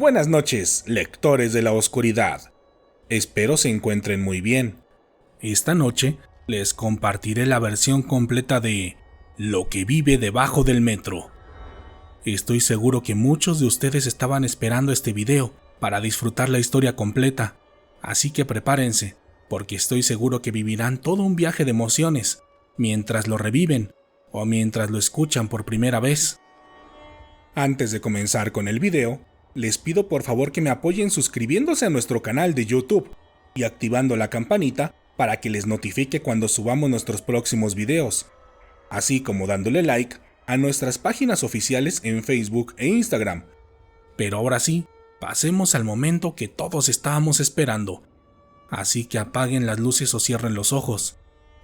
Buenas noches, lectores de la oscuridad. Espero se encuentren muy bien. Esta noche les compartiré la versión completa de Lo que vive debajo del metro. Estoy seguro que muchos de ustedes estaban esperando este video para disfrutar la historia completa, así que prepárense, porque estoy seguro que vivirán todo un viaje de emociones mientras lo reviven o mientras lo escuchan por primera vez. Antes de comenzar con el video, les pido por favor que me apoyen suscribiéndose a nuestro canal de YouTube y activando la campanita para que les notifique cuando subamos nuestros próximos videos, así como dándole like a nuestras páginas oficiales en Facebook e Instagram. Pero ahora sí, pasemos al momento que todos estábamos esperando. Así que apaguen las luces o cierren los ojos,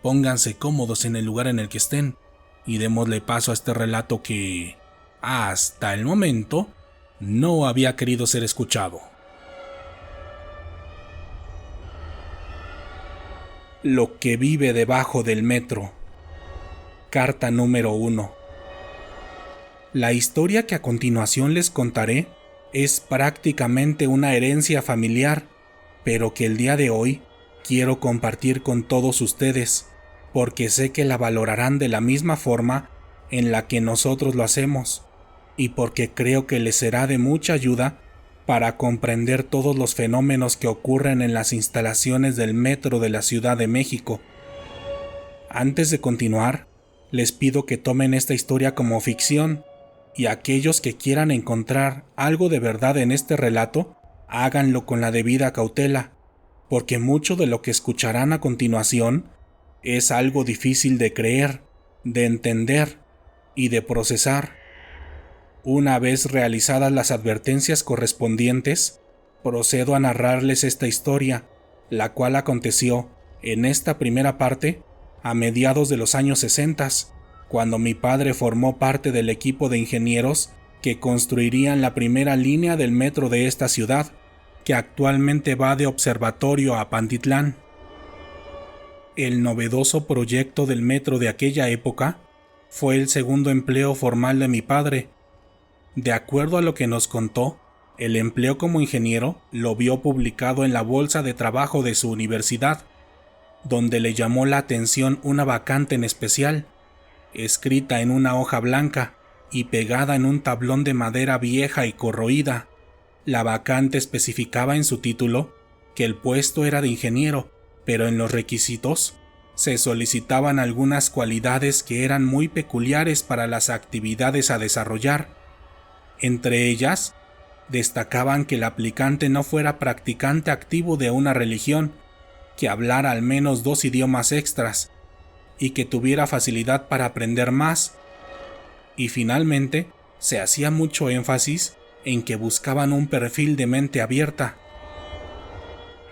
pónganse cómodos en el lugar en el que estén y démosle paso a este relato que, hasta el momento, no había querido ser escuchado. Lo que vive debajo del metro. Carta número 1. La historia que a continuación les contaré es prácticamente una herencia familiar, pero que el día de hoy quiero compartir con todos ustedes, porque sé que la valorarán de la misma forma en la que nosotros lo hacemos, y porque creo que les será de mucha ayuda para comprender todos los fenómenos que ocurren en las instalaciones del metro de la Ciudad de México. Antes de continuar, les pido que tomen esta historia como ficción, y aquellos que quieran encontrar algo de verdad en este relato, háganlo con la debida cautela, porque mucho de lo que escucharán a continuación es algo difícil de creer, de entender y de procesar. Una vez realizadas las advertencias correspondientes, procedo a narrarles esta historia, la cual aconteció, en esta primera parte, a mediados de los años 60, cuando mi padre formó parte del equipo de ingenieros que construirían la primera línea del metro de esta ciudad, que actualmente va de Observatorio a Pantitlán. El novedoso proyecto del metro de aquella época fue el segundo empleo formal de mi padre. De acuerdo a lo que nos contó, el empleo como ingeniero lo vio publicado en la bolsa de trabajo de su universidad, donde le llamó la atención una vacante en especial, escrita en una hoja blanca y pegada en un tablón de madera vieja y corroída. La vacante especificaba en su título que el puesto era de ingeniero, pero en los requisitos se solicitaban algunas cualidades que eran muy peculiares para las actividades a desarrollar. Entre ellas, destacaban que el aplicante no fuera practicante activo de una religión, que hablara al menos 2 idiomas extras, y que tuviera facilidad para aprender más. Y finalmente, se hacía mucho énfasis en que buscaban un perfil de mente abierta.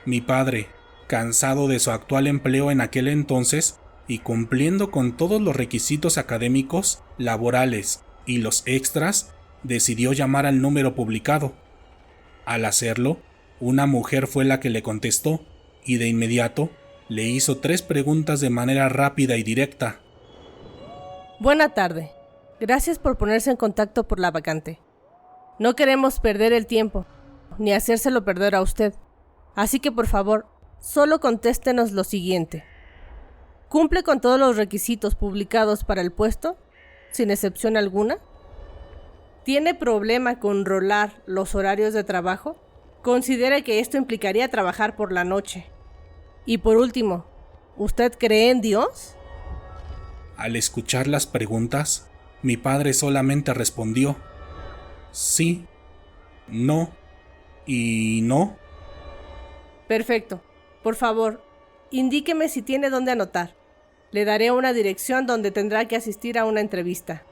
Mi padre, cansado de su actual empleo en aquel entonces, y cumpliendo con todos los requisitos académicos, laborales y los extras, decidió llamar al número publicado. Al hacerlo, una mujer fue la que le contestó y de inmediato le hizo 3 preguntas de manera rápida y directa. Buena tarde. Gracias por ponerse en contacto por la vacante. No queremos perder el tiempo, ni hacérselo perder a usted. Así que por favor, solo contéstenos lo siguiente. ¿Cumple con todos los requisitos publicados para el puesto, sin excepción alguna? ¿Tiene problema con rolar los horarios de trabajo? Considera que esto implicaría trabajar por la noche. Y por último, ¿usted cree en Dios? Al escuchar las preguntas, mi padre solamente respondió: sí, no y no. Perfecto. Por favor, indíqueme si tiene dónde anotar. Le daré una dirección donde tendrá que asistir a una entrevista.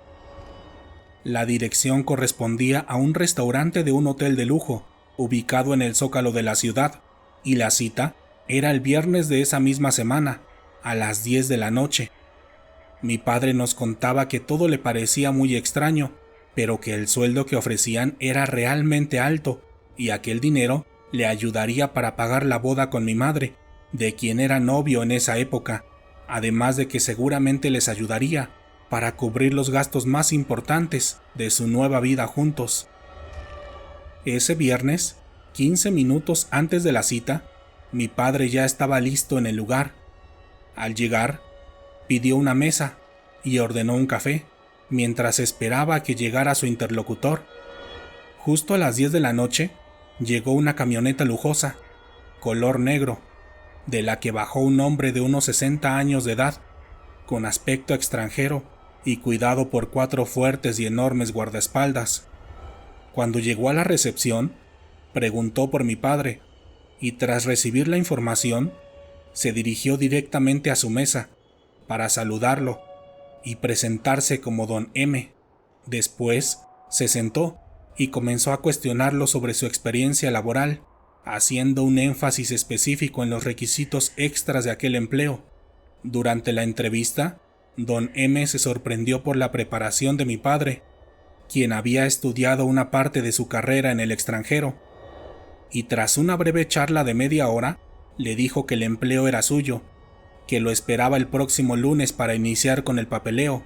La dirección correspondía a un restaurante de un hotel de lujo, ubicado en el Zócalo de la ciudad, y la cita era el viernes de esa misma semana, a las 10 de la noche. Mi padre nos contaba que todo le parecía muy extraño, pero que el sueldo que ofrecían era realmente alto, y aquel dinero le ayudaría para pagar la boda con mi madre, de quien era novio en esa época, además de que seguramente les ayudaría para cubrir los gastos más importantes de su nueva vida juntos. Ese viernes, 15 minutos antes de la cita, mi padre ya estaba listo en el lugar. Al llegar, pidió una mesa y ordenó un café, mientras esperaba a que llegara su interlocutor. Justo a las 10 de la noche, llegó una camioneta lujosa, color negro, de la que bajó un hombre de unos 60 años de edad, con aspecto extranjero y cuidado por 4 fuertes y enormes guardaespaldas. Cuando llegó a la recepción, preguntó por mi padre, y tras recibir la información, se dirigió directamente a su mesa para saludarlo y presentarse como don M. Después, se sentó y comenzó a cuestionarlo sobre su experiencia laboral, haciendo un énfasis específico en los requisitos extras de aquel empleo. Durante la entrevista, don M se sorprendió por la preparación de mi padre, quien había estudiado una parte de su carrera en el extranjero, y tras una breve charla de media hora, le dijo que el empleo era suyo, que lo esperaba el próximo lunes para iniciar con el papeleo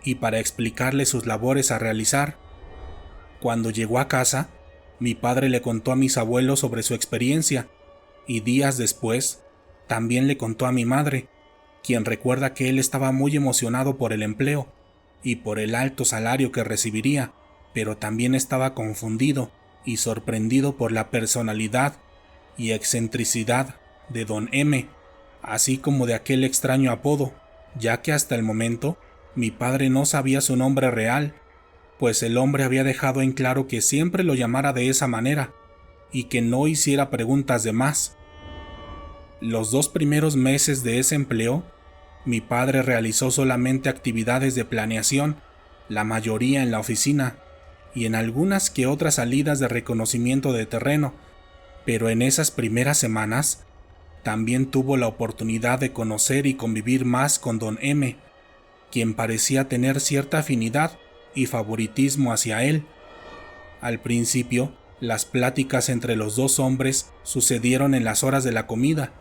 y para explicarle sus labores a realizar. Cuando llegó a casa, mi padre le contó a mis abuelos sobre su experiencia, y días después, también le contó a mi madre, quien recuerda que él estaba muy emocionado por el empleo y por el alto salario que recibiría, pero también estaba confundido y sorprendido por la personalidad y excentricidad de don M, así como de aquel extraño apodo, ya que hasta el momento mi padre no sabía su nombre real, pues el hombre había dejado en claro que siempre lo llamara de esa manera y que no hiciera preguntas de más. Los 2 primeros meses de ese empleo, mi padre realizó solamente actividades de planeación, la mayoría en la oficina, y en algunas que otras salidas de reconocimiento de terreno, pero en esas primeras semanas también tuvo la oportunidad de conocer y convivir más con don M, quien parecía tener cierta afinidad y favoritismo hacia él. Al principio, las pláticas entre los 2 hombres sucedieron en las horas de la comida,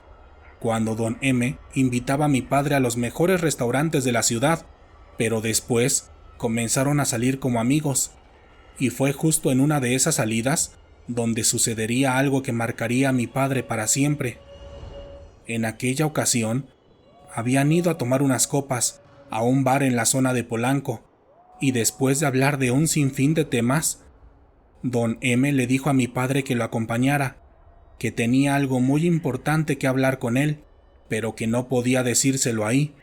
cuando don M invitaba a mi padre a los mejores restaurantes de la ciudad, pero después comenzaron a salir como amigos, y fue justo en una de esas salidas donde sucedería algo que marcaría a mi padre para siempre. En aquella ocasión, habían ido a tomar unas copas a un bar en la zona de Polanco, y después de hablar de un sinfín de temas, don M le dijo a mi padre que lo acompañara, que tenía algo muy importante que hablar con él, pero que no podía decírselo ahí.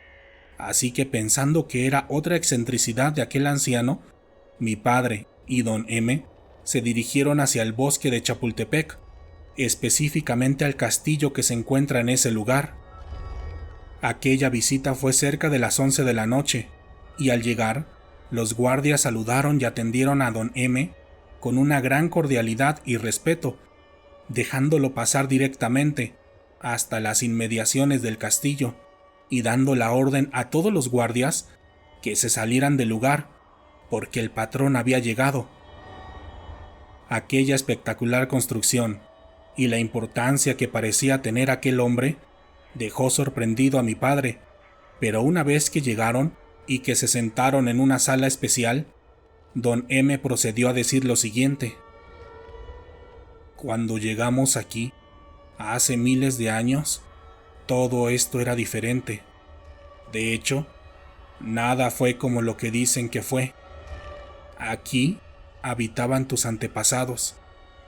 Así que, pensando que era otra excentricidad de aquel anciano, mi padre y don M se dirigieron hacia el bosque de Chapultepec, específicamente al castillo que se encuentra en ese lugar. Aquella visita fue cerca de las 11 de la noche, y al llegar, los guardias saludaron y atendieron a don M con una gran cordialidad y respeto, dejándolo pasar directamente hasta las inmediaciones del castillo y dando la orden a todos los guardias que se salieran del lugar, porque el patrón había llegado. Aquella espectacular construcción y la importancia que parecía tener aquel hombre dejó sorprendido a mi padre, pero una vez que llegaron y que se sentaron en una sala especial, don M procedió a decir lo siguiente: cuando llegamos aquí, hace miles de años, todo esto era diferente. De hecho, nada fue como lo que dicen que fue. Aquí habitaban tus antepasados,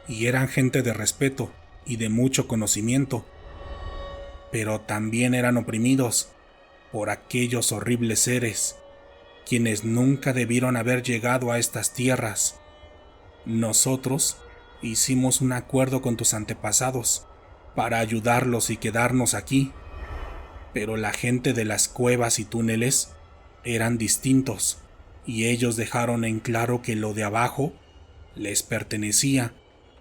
y eran gente de respeto y de mucho conocimiento, pero también eran oprimidos por aquellos horribles seres, quienes nunca debieron haber llegado a estas tierras. Nosotros hicimos un acuerdo con tus antepasados para ayudarlos y quedarnos aquí, pero la gente de las cuevas y túneles eran distintos, y ellos dejaron en claro que lo de abajo les pertenecía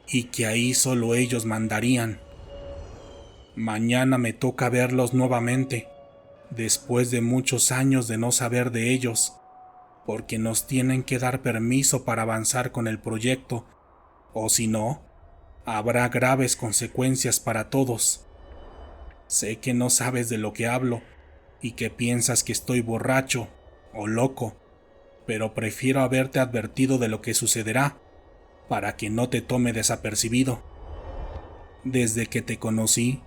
y que ahí solo ellos mandarían. Mañana me toca verlos nuevamente, después de muchos años de no saber de ellos, porque nos tienen que dar permiso para avanzar con el proyecto, o si no, habrá graves consecuencias para todos. Sé que no sabes de lo que hablo y que piensas que estoy borracho o loco, pero prefiero haberte advertido de lo que sucederá, para que no te tome desapercibido. Desde que te conocí,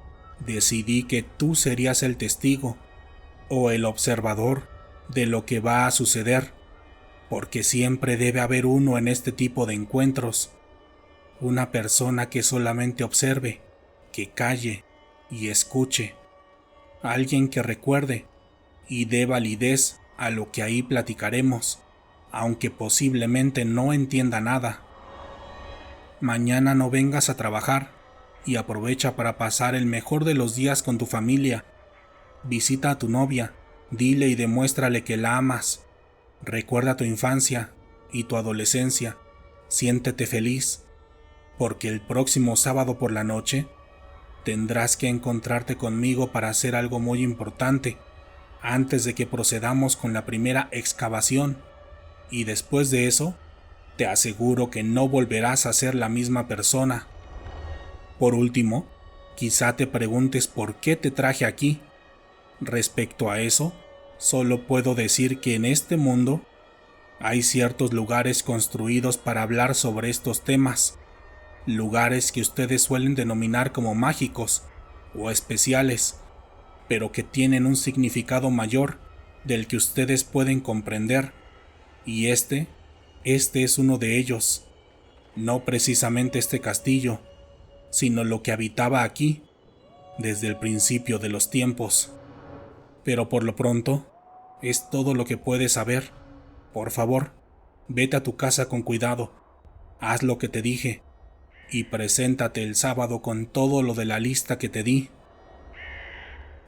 decidí que tú serías el testigo o el observador de lo que va a suceder, porque siempre debe haber uno en este tipo de encuentros, una persona que solamente observe, que calle y escuche, alguien que recuerde y dé validez a lo que ahí platicaremos, aunque posiblemente no entienda nada. Mañana no vengas a trabajar y aprovecha para pasar el mejor de los días con tu familia. Visita a tu novia, dile y demuéstrale que la amas. Recuerda tu infancia y tu adolescencia, siéntete feliz, porque el próximo sábado por la noche tendrás que encontrarte conmigo para hacer algo muy importante, antes de que procedamos con la primera excavación, y después de eso, te aseguro que no volverás a ser la misma persona. Por último, quizá te preguntes por qué te traje aquí. Respecto a eso, solo puedo decir que en este mundo hay ciertos lugares construidos para hablar sobre estos temas, lugares que ustedes suelen denominar como mágicos o especiales, pero que tienen un significado mayor del que ustedes pueden comprender, y este es uno de ellos. No precisamente este castillo, sino lo que habitaba aquí desde el principio de los tiempos. Pero por lo pronto, es todo lo que puedes saber. Por favor, vete a tu casa con cuidado, haz lo que te dije, y preséntate el sábado con todo lo de la lista que te di,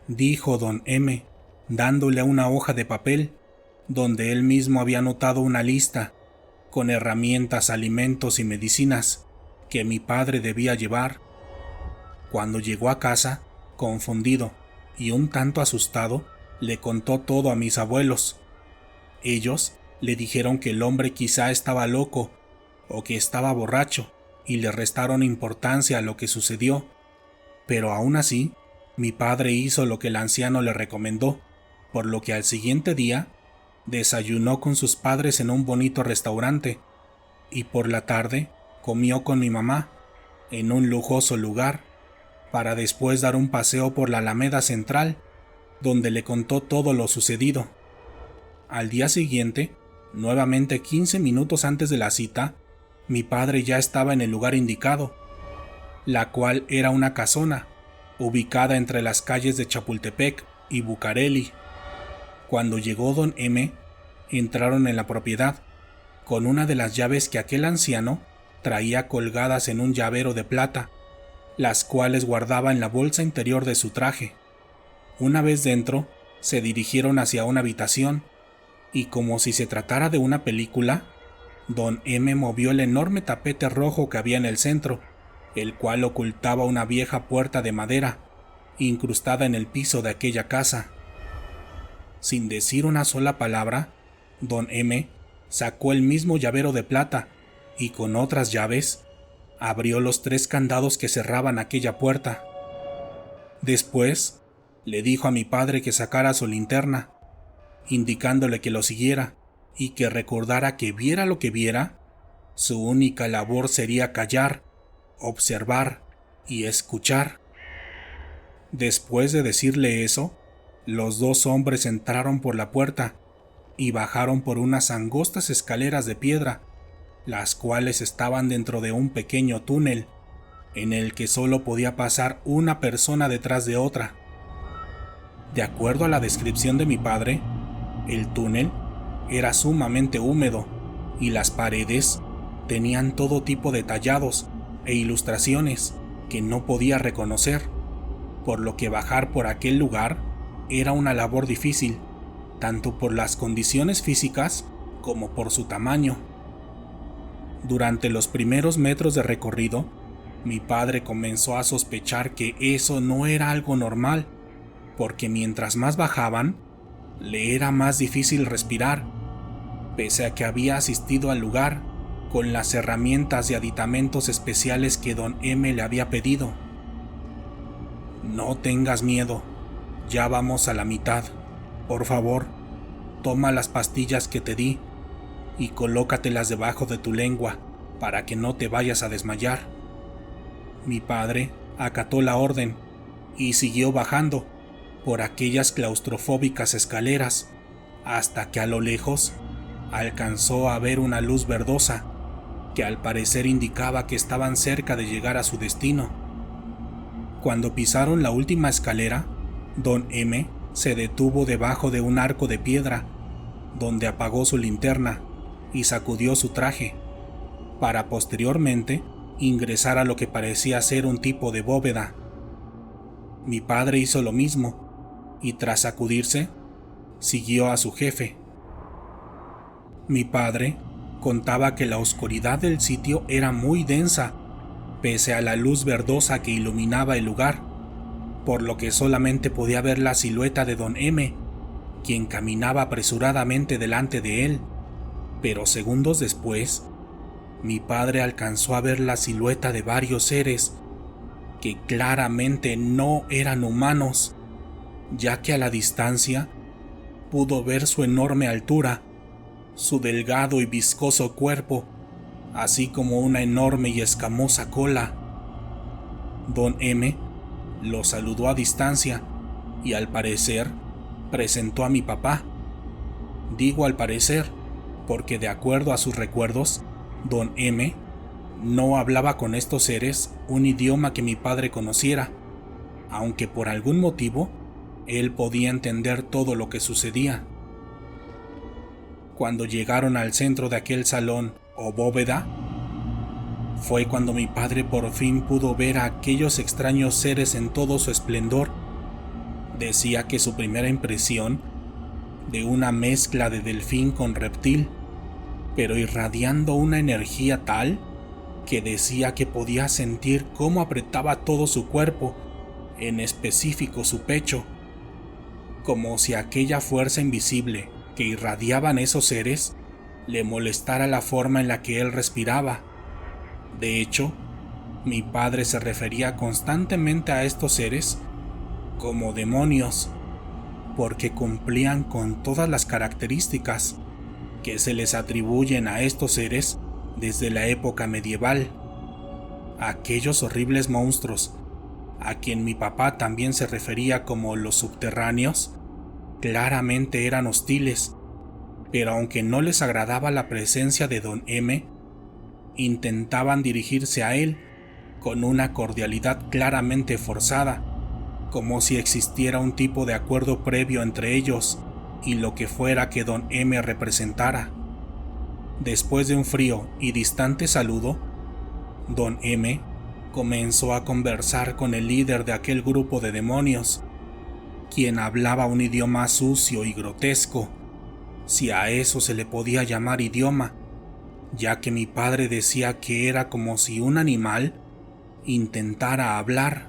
dijo don M, dándole una hoja de papel, donde él mismo había anotado una lista, con herramientas, alimentos y medicinas, que mi padre debía llevar. Cuando llegó a casa, confundido y un tanto asustado, le contó todo a mis abuelos. Ellos le dijeron que el hombre quizá estaba loco o que estaba borracho y le restaron importancia a lo que sucedió, pero aún así, mi padre hizo lo que el anciano le recomendó, por lo que al siguiente día desayunó con sus padres en un bonito restaurante y por la tarde comió con mi mamá en un lujoso lugar, para después dar un paseo por la Alameda Central, donde le contó todo lo sucedido. Al día siguiente, nuevamente 15 minutos antes de la cita, mi padre ya estaba en el lugar indicado, la cual era una casona, ubicada entre las calles de Chapultepec y Bucareli. Cuando llegó don M, entraron en la propiedad, con una de las llaves que aquel anciano traía colgadas en un llavero de plata, las cuales guardaba en la bolsa interior de su traje. Una vez dentro, se dirigieron hacia una habitación, y como si se tratara de una película, don M movió el enorme tapete rojo que había en el centro, el cual ocultaba una vieja puerta de madera, incrustada en el piso de aquella casa. Sin decir una sola palabra, don M sacó el mismo llavero de plata y con otras llaves abrió los 3 candados que cerraban aquella puerta. Después le dijo a mi padre que sacara su linterna, indicándole que lo siguiera y que recordara que viera lo que viera, su única labor sería callar, observar y escuchar. Después de decirle eso, los 2 hombres entraron por la puerta y bajaron por unas angostas escaleras de piedra, las cuales estaban dentro de un pequeño túnel, en el que solo podía pasar una persona detrás de otra. De acuerdo a la descripción de mi padre, el túnel era sumamente húmedo y las paredes tenían todo tipo de tallados e ilustraciones que no podía reconocer, por lo que bajar por aquel lugar era una labor difícil, tanto por las condiciones físicas como por su tamaño. Durante los primeros metros de recorrido, mi padre comenzó a sospechar que eso no era algo normal, porque mientras más bajaban, le era más difícil respirar, pese a que había asistido al lugar con las herramientas y aditamentos especiales que don M le había pedido. No tengas miedo, ya vamos a la mitad. Por favor, toma las pastillas que te di y colócatelas debajo de tu lengua para que no te vayas a desmayar. Mi padre acató la orden y siguió bajando por aquellas claustrofóbicas escaleras hasta que a lo lejos alcanzó a ver una luz verdosa que al parecer indicaba que estaban cerca de llegar a su destino. Cuando pisaron la última escalera, Don M se detuvo debajo de un arco de piedra, donde apagó su linterna y sacudió su traje, para posteriormente ingresar a lo que parecía ser un tipo de bóveda. Mi padre hizo lo mismo, y tras sacudirse, siguió a su jefe. Mi padre contaba que la oscuridad del sitio era muy densa, pese a la luz verdosa que iluminaba el lugar, por lo que solamente podía ver la silueta de Don M, quien caminaba apresuradamente delante de él, pero segundos después, mi padre alcanzó a ver la silueta de varios seres que claramente no eran humanos, ya que a la distancia pudo ver su enorme altura, su delgado y viscoso cuerpo, así como una enorme y escamosa cola. Don M lo saludó a distancia y al parecer presentó a mi papá. Digo al parecer, porque de acuerdo a sus recuerdos, Don M no hablaba con estos seres un idioma que mi padre conociera, aunque por algún motivo él podía entender todo lo que sucedía. Cuando llegaron al centro de aquel salón o bóveda, fue cuando mi padre por fin pudo ver a aquellos extraños seres en todo su esplendor. Decía que su primera impresión de una mezcla de delfín con reptil, pero irradiando una energía tal que decía que podía sentir cómo apretaba todo su cuerpo, en específico su pecho, como si aquella fuerza invisible que irradiaban esos seres le molestara la forma en la que él respiraba. De hecho, mi padre se refería constantemente a estos seres como demonios, porque cumplían con todas las características que se les atribuyen a estos seres desde la época medieval. Aquellos horribles monstruos, a quien mi papá también se refería como los subterráneos, claramente eran hostiles, pero aunque no les agradaba la presencia de Don M, intentaban dirigirse a él con una cordialidad claramente forzada, como si existiera un tipo de acuerdo previo entre ellos y lo que fuera que Don M representara. Después de un frío y distante saludo, Don M comenzó a conversar con el líder de aquel grupo de demonios, quien hablaba un idioma sucio y grotesco, si a eso se le podía llamar idioma, ya que mi padre decía que era como si un animal intentara hablar.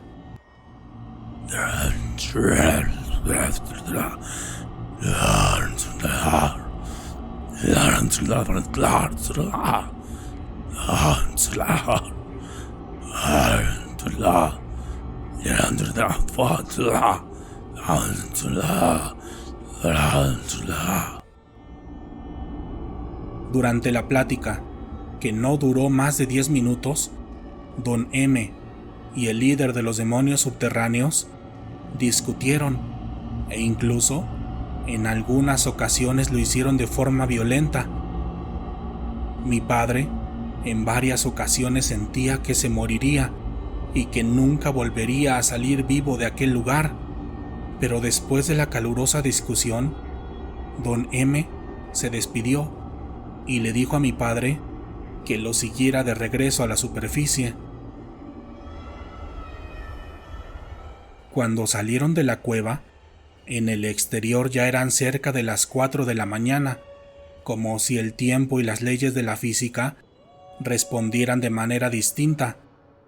Durante la plática, que no duró más de 10 minutos, Don M y el líder de los demonios subterráneos discutieron, e incluso en algunas ocasiones lo hicieron de forma violenta. Mi padre en varias ocasiones sentía que se moriría y que nunca volvería a salir vivo de aquel lugar, pero después de la calurosa discusión, Don M se despidió y le dijo a mi padre que lo siguiera de regreso a la superficie. Cuando salieron de la cueva, en el exterior ya eran cerca de las 4 de la mañana, como si el tiempo y las leyes de la física respondieran de manera distinta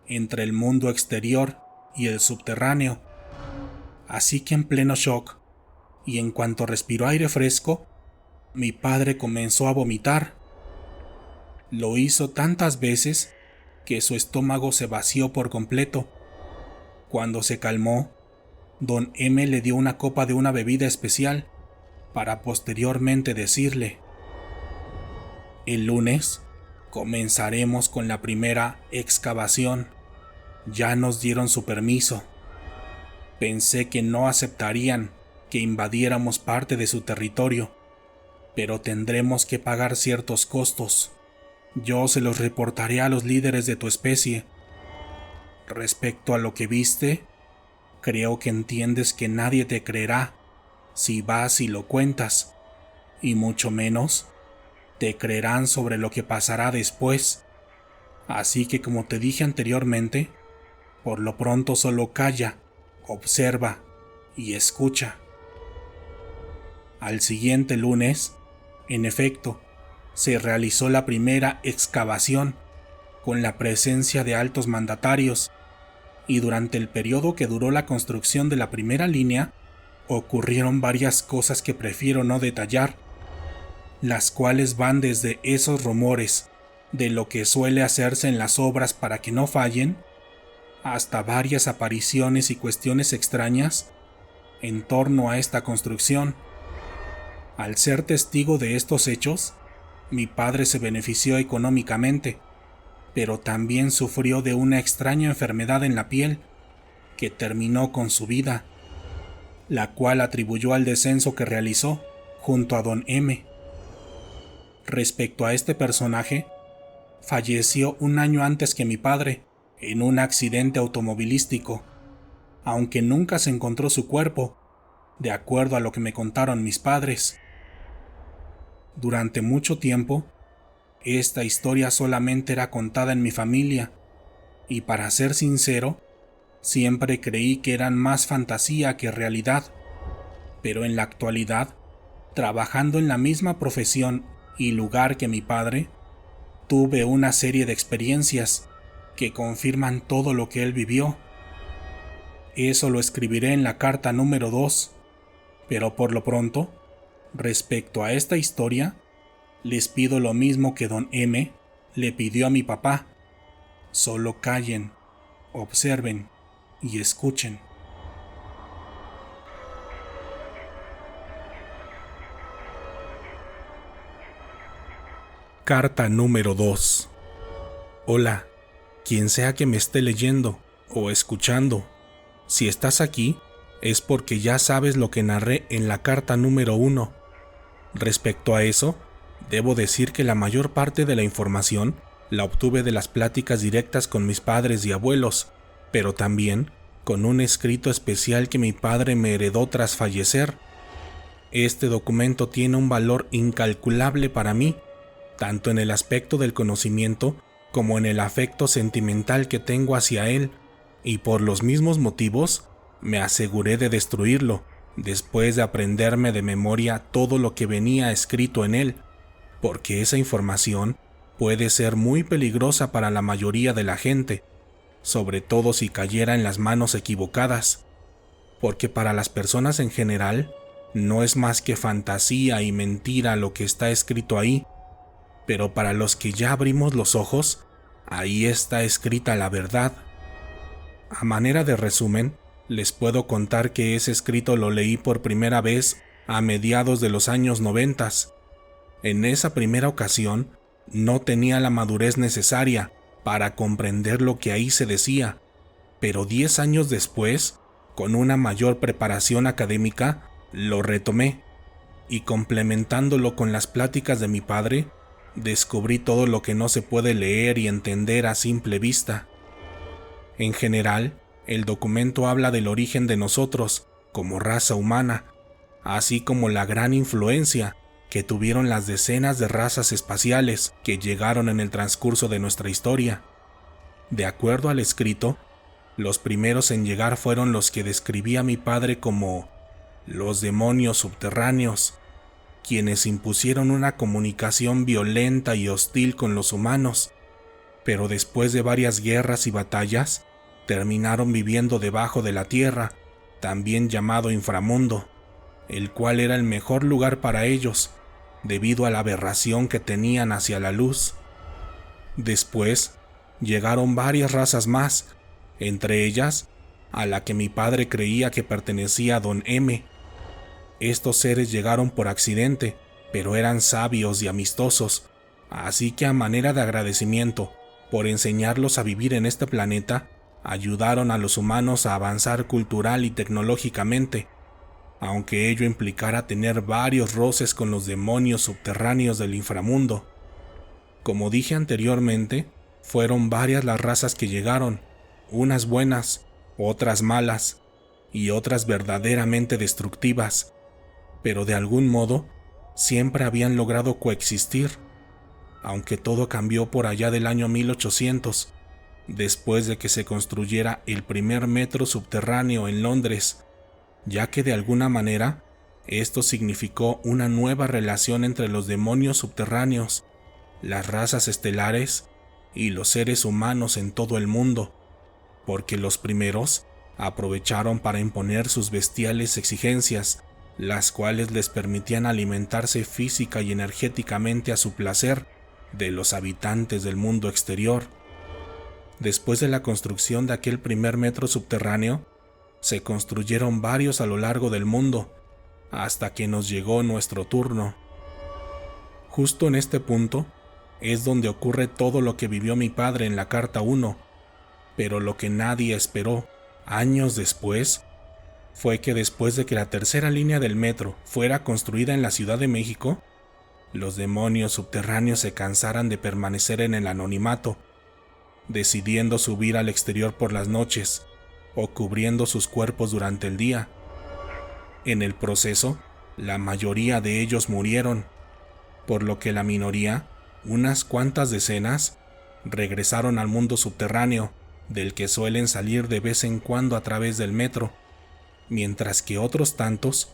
entre el mundo exterior y el subterráneo. Así que en pleno shock, y en cuanto respiró aire fresco, mi padre comenzó a vomitar. Lo hizo tantas veces que su estómago se vació por completo. Cuando se calmó, Don M le dio una copa de una bebida especial para posteriormente decirle: el lunes Comenzaremos con la primera excavación. Ya nos dieron su permiso. Pensé que no aceptarían que invadiéramos parte de su territorio, pero tendremos que pagar ciertos costos. Yo se los reportaré a los líderes de tu especie. Respecto a lo que viste, creo que entiendes que nadie te creerá si vas y lo cuentas, y mucho menos te creerán sobre lo que pasará después. Así que, como te dije anteriormente, por lo pronto solo calla, observa y escucha. Al siguiente lunes, en efecto, se realizó la primera excavación con la presencia de altos mandatarios, y durante el periodo que duró la construcción de la primera línea, ocurrieron varias cosas que prefiero no detallar, las cuales van desde esos rumores de lo que suele hacerse en las obras para que no fallen, hasta varias apariciones y cuestiones extrañas en torno a esta construcción. Al ser testigo de estos hechos, mi padre se benefició económicamente, pero también sufrió de una extraña enfermedad en la piel que terminó con su vida, la cual atribuyó al descenso que realizó junto a Don M. Respecto a este personaje, falleció un año antes que mi padre en un accidente automovilístico, aunque nunca se encontró su cuerpo, de acuerdo a lo que me contaron mis padres. Durante mucho tiempo, esta historia solamente era contada en mi familia, y para ser sincero, siempre creí que eran más fantasía que realidad, pero en la actualidad, trabajando en la misma profesión y lugar que mi padre, tuve una serie de experiencias que confirman todo lo que él vivió. Eso lo escribiré en la carta número 2, pero por lo pronto, respecto a esta historia, les pido lo mismo que Don M le pidió a mi papá: solo callen, observen y escuchen. Carta número 2. Hola, quien sea que me esté leyendo o escuchando. Si estás aquí, es porque ya sabes lo que narré en la carta número 1. Respecto a eso, debo decir que la mayor parte de la información la obtuve de las pláticas directas con mis padres y abuelos, pero también con un escrito especial que mi padre me heredó tras fallecer. Este documento tiene un valor incalculable para mí, tanto en el aspecto del conocimiento como en el afecto sentimental que tengo hacia él, y por los mismos motivos me aseguré de destruirlo, después de aprenderme de memoria todo lo que venía escrito en él, porque esa información puede ser muy peligrosa para la mayoría de la gente, sobre todo si cayera en las manos equivocadas, porque para las personas en general no es más que fantasía y mentira lo que está escrito ahí, pero para los que ya abrimos los ojos, ahí está escrita la verdad. A manera de resumen, les puedo contar que ese escrito lo leí por primera vez a mediados de los años 90. En esa primera ocasión, no tenía la madurez necesaria para comprender lo que ahí se decía, pero 10 años después, con una mayor preparación académica, lo retomé, y complementándolo con las pláticas de mi padre, descubrí todo lo que no se puede leer y entender a simple vista. En general, el documento habla del origen de nosotros, como raza humana, así como la gran influencia que tuvieron las decenas de razas espaciales que llegaron en el transcurso de nuestra historia. De acuerdo al escrito, los primeros en llegar fueron los que describía mi padre como los demonios subterráneos, quienes impusieron una comunicación violenta y hostil con los humanos, pero después de varias guerras y batallas, terminaron viviendo debajo de la tierra, también llamado inframundo, el cual era el mejor lugar para ellos, debido a la aberración que tenían hacia la luz. Después, llegaron varias razas más, entre ellas, a la que mi padre creía que pertenecía a Don M. Estos seres llegaron por accidente, pero eran sabios y amistosos, Así que a manera de agradecimiento por enseñarlos a vivir en este planeta, ayudaron a los humanos a avanzar cultural y tecnológicamente, aunque ello implicara tener varios roces con los demonios subterráneos del inframundo. Como dije anteriormente, fueron varias las razas que llegaron, unas buenas, otras malas y otras verdaderamente destructivas, pero de algún modo siempre habían logrado coexistir, aunque todo cambió por allá del año 1800, después de que se construyera el primer metro subterráneo en Londres, ya que de alguna manera esto significó una nueva relación entre los demonios subterráneos, las razas estelares y los seres humanos en todo el mundo, porque los primeros aprovecharon para imponer sus bestiales exigencias, las cuales les permitían alimentarse física y energéticamente a su placer de los habitantes del mundo exterior. Después de la construcción de aquel primer metro subterráneo, se construyeron varios a lo largo del mundo, hasta que nos llegó nuestro turno. Justo en este punto es donde ocurre todo lo que vivió mi padre en la Carta 1, pero lo que nadie esperó, años después, fue que después de que la tercera línea del metro fuera construida en la Ciudad de México, los demonios subterráneos se cansaran de permanecer en el anonimato, decidiendo subir al exterior por las noches o cubriendo sus cuerpos durante el día. En el proceso, la mayoría de ellos murieron, por lo que la minoría, unas cuantas decenas, regresaron al mundo subterráneo, del que suelen salir de vez en cuando a través del metro, mientras que otros tantos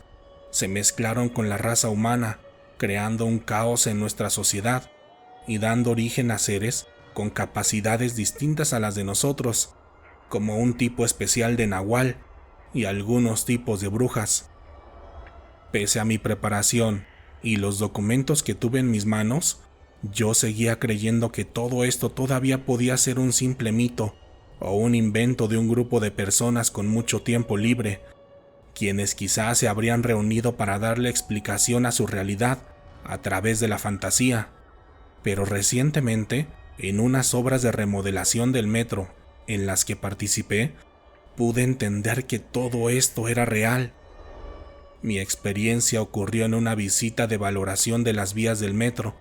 se mezclaron con la raza humana, creando un caos en nuestra sociedad y dando origen a seres con capacidades distintas a las de nosotros, como un tipo especial de nahual y algunos tipos de brujas. Pese a mi preparación y los documentos que tuve en mis manos, yo seguía creyendo que todo esto todavía podía ser un simple mito o un invento de un grupo de personas con mucho tiempo libre, quienes quizás se habrían reunido para darle explicación a su realidad a través de la fantasía. Pero recientemente, en unas obras de remodelación del metro en las que participé, pude entender que todo esto era real. Mi experiencia ocurrió en una visita de valoración de las vías del metro.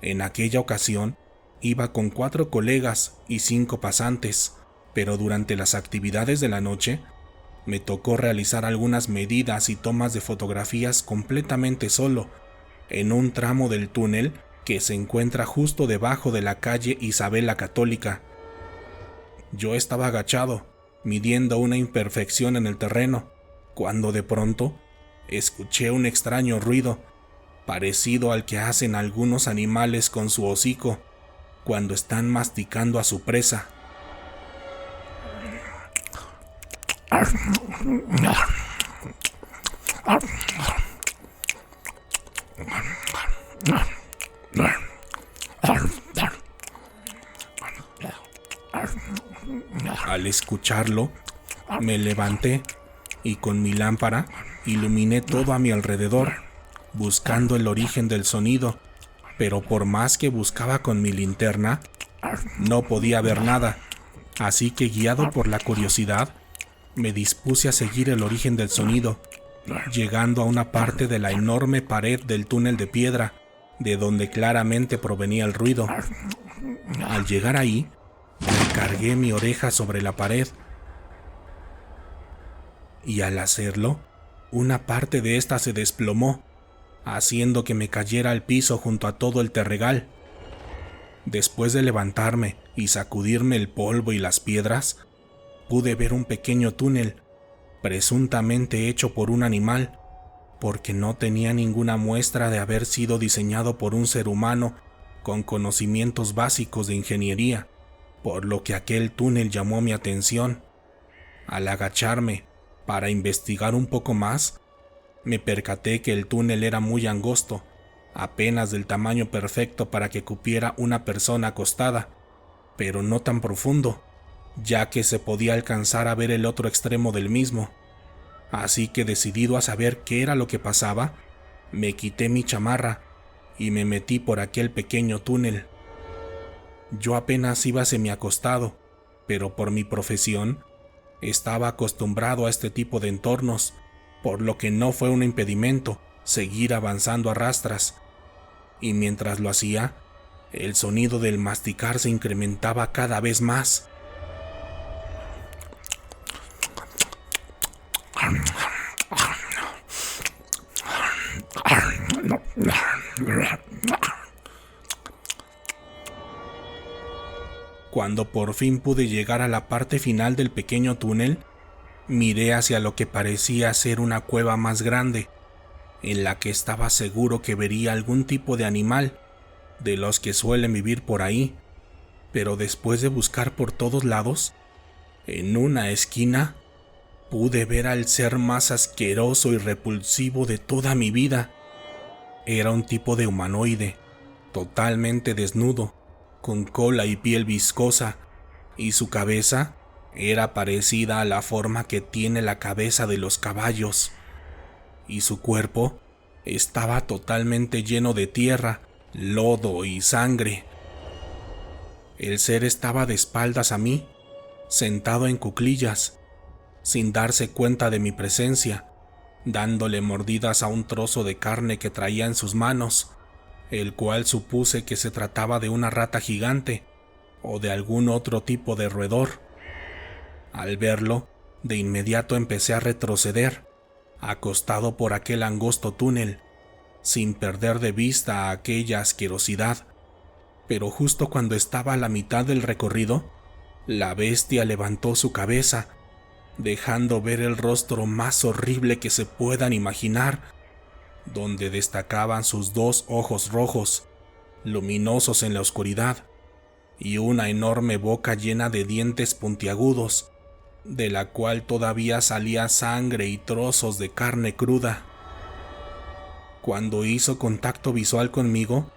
En aquella ocasión, iba con 4 colegas y 5 pasantes, pero durante las actividades de la noche, me tocó realizar algunas medidas y tomas de fotografías completamente solo, en un tramo del túnel que se encuentra justo debajo de la calle Isabel la Católica. Yo estaba agachado, midiendo una imperfección en el terreno, cuando de pronto escuché un extraño ruido, parecido al que hacen algunos animales con su hocico cuando están masticando a su presa. Al escucharlo, me levanté y con mi lámpara iluminé todo a mi alrededor, buscando el origen del sonido, pero por más que buscaba con mi linterna, no podía ver nada, así que guiado por la curiosidad, me dispuse a seguir el origen del sonido, llegando a una parte de la enorme pared del túnel de piedra, de donde claramente provenía el ruido. Al llegar ahí, recargué mi oreja sobre la pared, y al hacerlo, una parte de esta se desplomó, haciendo que me cayera al piso junto a todo el terregal. Después de levantarme y sacudirme el polvo y las piedras, pude ver un pequeño túnel, presuntamente hecho por un animal, porque no tenía ninguna muestra de haber sido diseñado por un ser humano con conocimientos básicos de ingeniería, por lo que aquel túnel llamó mi atención. Al agacharme para investigar un poco más, me percaté que el túnel era muy angosto, apenas del tamaño perfecto para que cupiera una persona acostada, pero no tan profundo, ya que se podía alcanzar a ver el otro extremo del mismo. Así que, decidido a saber qué era lo que pasaba, me quité mi chamarra y me metí por aquel pequeño túnel. Yo apenas iba semiacostado, pero por mi profesión estaba acostumbrado a este tipo de entornos, por lo que no fue un impedimento seguir avanzando a rastras, y mientras lo hacía, el sonido del masticar se incrementaba cada vez más. Cuando por fin pude llegar a la parte final del pequeño túnel, miré hacia lo que parecía ser una cueva más grande, en la que estaba seguro que vería algún tipo de animal, de los que suelen vivir por ahí, pero después de buscar por todos lados, en una esquina, pude ver al ser más asqueroso y repulsivo de toda mi vida. Era un tipo de humanoide, totalmente desnudo, con cola y piel viscosa, y su cabeza era parecida a la forma que tiene la cabeza de los caballos, y su cuerpo estaba totalmente lleno de tierra, lodo y sangre. El ser estaba de espaldas a mí, sentado en cuclillas, sin darse cuenta de mi presencia, dándole mordidas a un trozo de carne que traía en sus manos, el cual supuse que se trataba de una rata gigante o de algún otro tipo de roedor. Al verlo, de inmediato empecé a retroceder, acostado por aquel angosto túnel, sin perder de vista aquella asquerosidad. Pero justo cuando estaba a la mitad del recorrido, la bestia levantó su cabeza, dejando ver el rostro más horrible que se puedan imaginar, donde destacaban sus dos ojos rojos, luminosos en la oscuridad, y una enorme boca llena de dientes puntiagudos, de la cual todavía salía sangre y trozos de carne cruda. Cuando hizo contacto visual conmigo,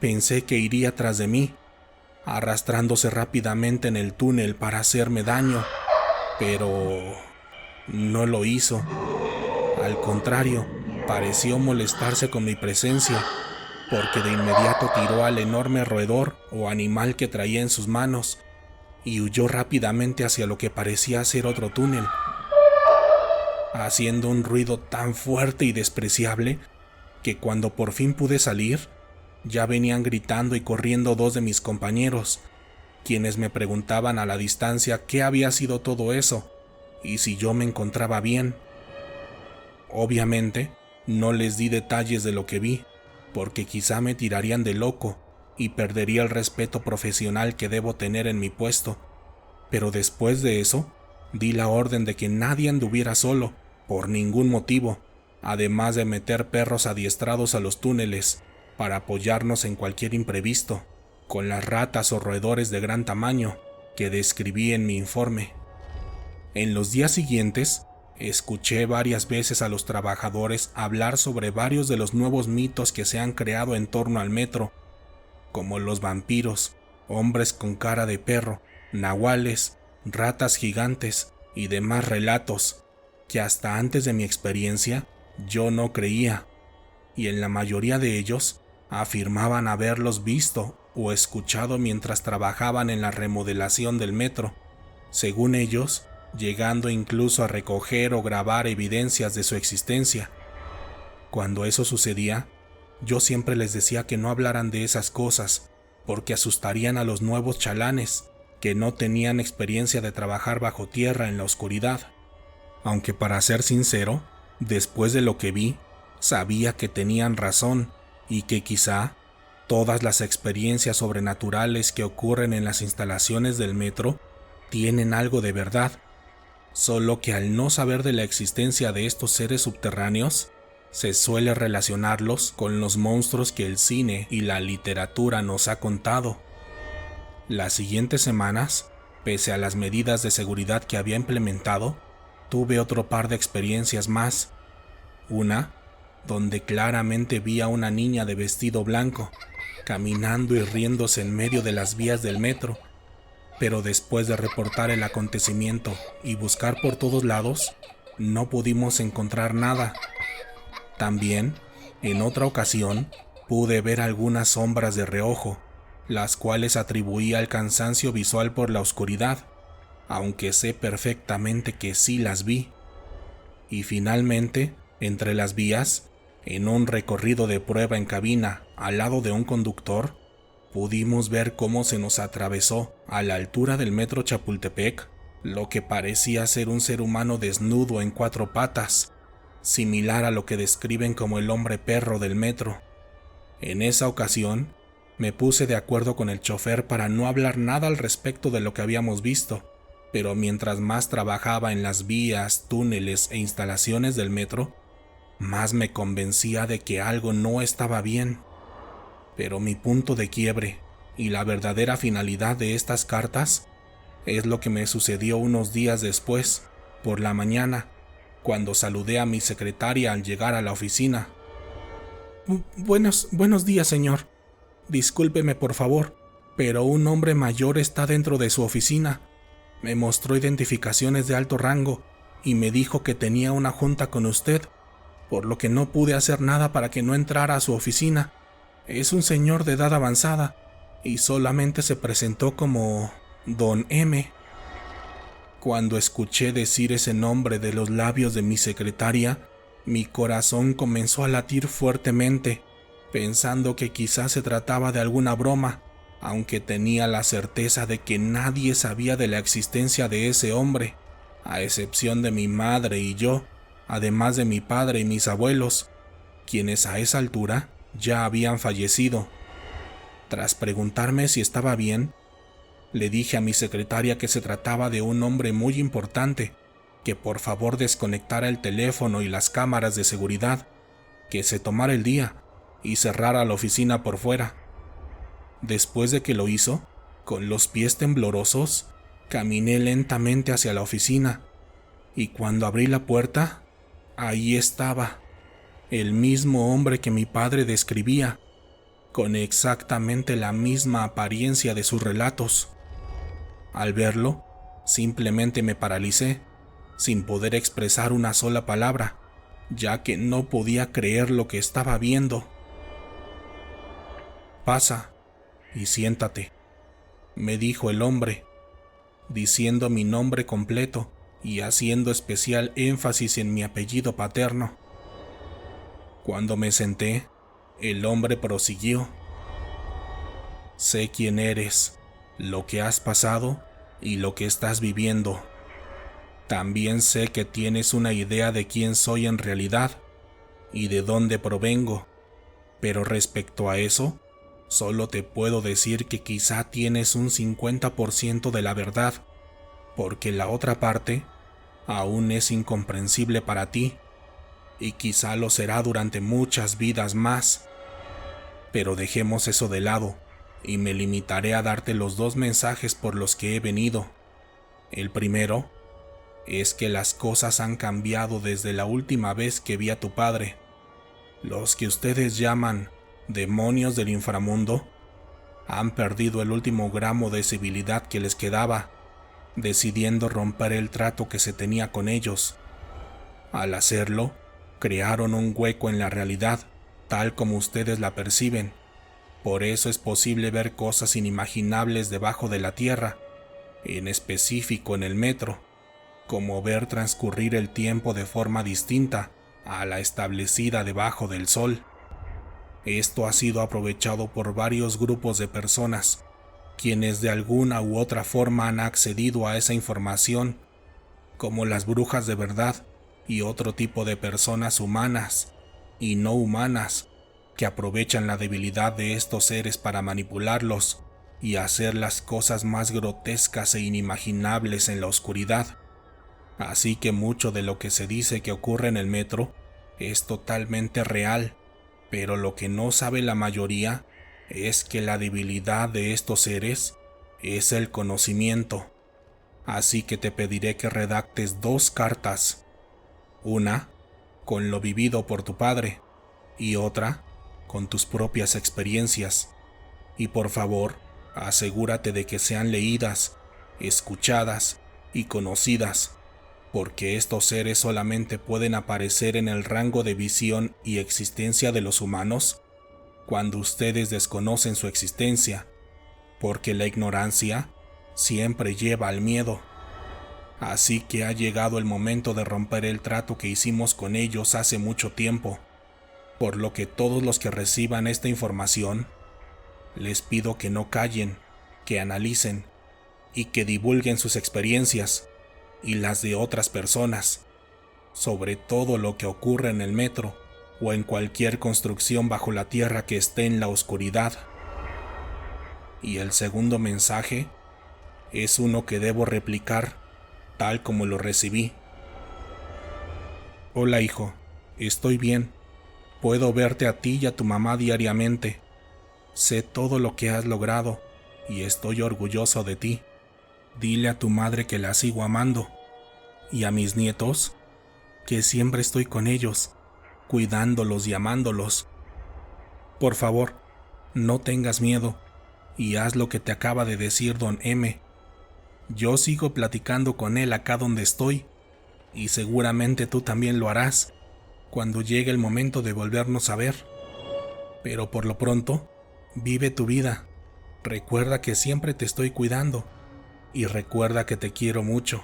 pensé que iría tras de mí, arrastrándose rápidamente en el túnel para hacerme daño, pero no lo hizo. Al contrario, pareció molestarse con mi presencia, porque de inmediato tiró al enorme roedor o animal que traía en sus manos y huyó rápidamente hacia lo que parecía ser otro túnel, haciendo un ruido tan fuerte y despreciable que cuando por fin pude salir, ya venían gritando y corriendo dos de mis compañeros, quienes me preguntaban a la distancia qué había sido todo eso y si yo me encontraba bien. Obviamente, no les di detalles de lo que vi, porque quizá me tirarían de loco y perdería el respeto profesional que debo tener en mi puesto. Pero después de eso, di la orden de que nadie anduviera solo, por ningún motivo, además de meter perros adiestrados a los túneles para apoyarnos en cualquier imprevisto, con las ratas o roedores de gran tamaño que describí en mi informe. En los días siguientes, escuché varias veces a los trabajadores hablar sobre varios de los nuevos mitos que se han creado en torno al metro, como los vampiros, hombres con cara de perro, nahuales, ratas gigantes y demás relatos que hasta antes de mi experiencia yo no creía, y en la mayoría de ellos afirmaban haberlos visto o escuchado mientras trabajaban en la remodelación del metro, según ellos, llegando incluso a recoger o grabar evidencias de su existencia. Cuando eso sucedía, yo siempre les decía que no hablaran de esas cosas, porque asustarían a los nuevos chalanes, que no tenían experiencia de trabajar bajo tierra en la oscuridad. Aunque para ser sincero, después de lo que vi, sabía que tenían razón y que quizá todas las experiencias sobrenaturales que ocurren en las instalaciones del metro tienen algo de verdad, solo que al no saber de la existencia de estos seres subterráneos, se suele relacionarlos con los monstruos que el cine y la literatura nos ha contado. Las siguientes semanas, pese a las medidas de seguridad que había implementado, tuve otro par de experiencias más. Una, donde claramente vi a una niña de vestido blanco, caminando y riéndose en medio de las vías del metro, pero después de reportar el acontecimiento y buscar por todos lados, no pudimos encontrar nada. También, en otra ocasión, Pude ver algunas sombras de reojo, las cuales atribuí al cansancio visual por la oscuridad, aunque sé perfectamente que sí las vi. Y finalmente, entre las vías, en un recorrido de prueba en cabina al lado de un conductor, pudimos ver cómo se nos atravesó a la altura del metro Chapultepec lo que parecía ser un ser humano desnudo en 4 patas, similar a lo que describen como el hombre perro del metro. En esa ocasión, me puse de acuerdo con el chofer para no hablar nada al respecto de lo que habíamos visto, pero mientras más trabajaba en las vías, túneles e instalaciones del metro, más me convencía de que algo no estaba bien. Pero mi punto de quiebre y la verdadera finalidad de estas cartas es lo que me sucedió unos días después, por la mañana, cuando saludé a mi secretaria al llegar a la oficina. Buenos días, señor. Discúlpeme, por favor, pero un hombre mayor está dentro de su oficina. Me mostró identificaciones de alto rango y me dijo que tenía una junta con usted, por lo que no pude hacer nada para que no entrara a su oficina. Es un señor de edad avanzada y solamente se presentó como Don M. Cuando escuché decir ese nombre de los labios de mi secretaria, mi corazón comenzó a latir fuertemente, pensando que quizás se trataba de alguna broma, aunque tenía la certeza de que nadie sabía de la existencia de ese hombre, a excepción de mi madre y yo, además de mi padre y mis abuelos, quienes a esa altura ya habían fallecido. Tras preguntarme si estaba bien, le dije a mi secretaria que se trataba de un hombre muy importante, que por favor desconectara el teléfono y las cámaras de seguridad, que se tomara el día y cerrara la oficina por fuera. Después de que lo hizo, con los pies temblorosos, caminé lentamente hacia la oficina, y cuando abrí la puerta, ahí estaba, el mismo hombre que mi padre describía, con exactamente la misma apariencia de sus relatos. Al verlo, simplemente me paralicé, sin poder expresar una sola palabra, ya que no podía creer lo que estaba viendo. «Pasa y siéntate», me dijo el hombre, diciendo mi nombre completo y haciendo especial énfasis en mi apellido paterno. Cuando me senté, el hombre prosiguió: «Sé quién eres, lo que has pasado y lo que estás viviendo. También sé que tienes una idea de quién soy en realidad y de dónde provengo, pero respecto a eso, solo te puedo decir que quizá tienes un 50% de la verdad, porque la otra parte aún es incomprensible para ti, y quizá lo será durante muchas vidas más. Pero dejemos eso de lado, y me limitaré a darte los 2 mensajes por los que he venido. El primero es que las cosas han cambiado desde la última vez que vi a tu padre. Los que ustedes llaman demonios del inframundo han perdido el último gramo de civilidad que les quedaba, decidiendo romper el trato que se tenía con ellos. Al hacerlo, crearon un hueco en la realidad, tal como ustedes la perciben. Por eso es posible ver cosas inimaginables debajo de la tierra, en específico en el metro, como ver transcurrir el tiempo de forma distinta a la establecida debajo del sol. Esto ha sido aprovechado por varios grupos de personas, quienes de alguna u otra forma han accedido a esa información, como las brujas de verdad y otro tipo de personas humanas y no humanas, que aprovechan la debilidad de estos seres para manipularlos y hacer las cosas más grotescas e inimaginables en la oscuridad. Así que mucho de lo que se dice que ocurre en el metro es totalmente real, pero lo que no sabe la mayoría es que la debilidad de estos seres es el conocimiento. Así que te pediré que redactes 2 cartas, una con lo vivido por tu padre y otra con tus propias experiencias, y por favor, asegúrate de que sean leídas, escuchadas y conocidas, porque estos seres solamente pueden aparecer en el rango de visión y existencia de los humanos cuando ustedes desconocen su existencia, porque la ignorancia siempre lleva al miedo. Así que ha llegado el momento de romper el trato que hicimos con ellos hace mucho tiempo, por lo que todos los que reciban esta información, les pido que no callen, que analicen y que divulguen sus experiencias y las de otras personas, sobre todo lo que ocurre en el metro o en cualquier construcción bajo la tierra que esté en la oscuridad. Y el segundo mensaje es uno que debo replicar tal como lo recibí. Hola hijo, estoy bien. Puedo verte a ti y a tu mamá diariamente. Sé todo lo que has logrado y estoy orgulloso de ti. Dile a tu madre que la sigo amando y a mis nietos que siempre estoy con ellos, cuidándolos y amándolos. Por favor, no tengas miedo y haz lo que te acaba de decir don M. Yo sigo platicando con él acá donde estoy y seguramente tú también lo harás cuando llegue el momento de volvernos a ver. Pero por lo pronto, vive tu vida. Recuerda que siempre te estoy cuidando y recuerda que te quiero mucho.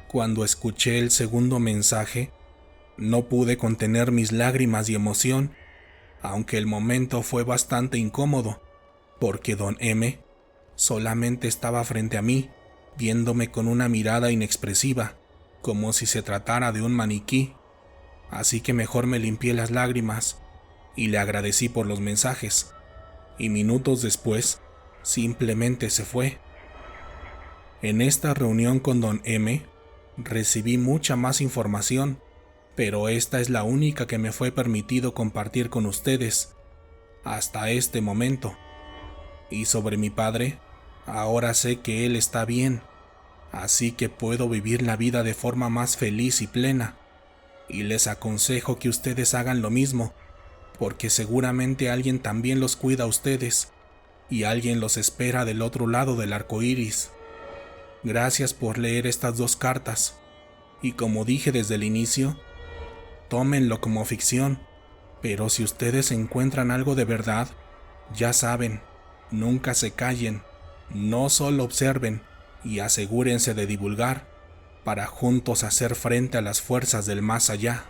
Cuando escuché el segundo mensaje, no pude contener mis lágrimas y emoción, aunque el momento fue bastante incómodo, porque don M solamente estaba frente a mí, viéndome con una mirada inexpresiva, como si se tratara de un maniquí. Así que mejor me limpié las lágrimas y le agradecí por los mensajes, y minutos después simplemente se fue. En esta reunión con don M recibí mucha más información, pero esta es la única que me fue permitido compartir con ustedes hasta este momento. Y sobre mi padre, ahora sé que él está bien, así que puedo vivir la vida de forma más feliz y plena, y les aconsejo que ustedes hagan lo mismo, porque seguramente alguien también los cuida a ustedes, y alguien los espera del otro lado del arco iris. Gracias por leer estas 2 cartas, y como dije desde el inicio, tómenlo como ficción, pero si ustedes encuentran algo de verdad, ya saben, nunca se callen, no solo observen y asegúrense de divulgar para juntos hacer frente a las fuerzas del más allá.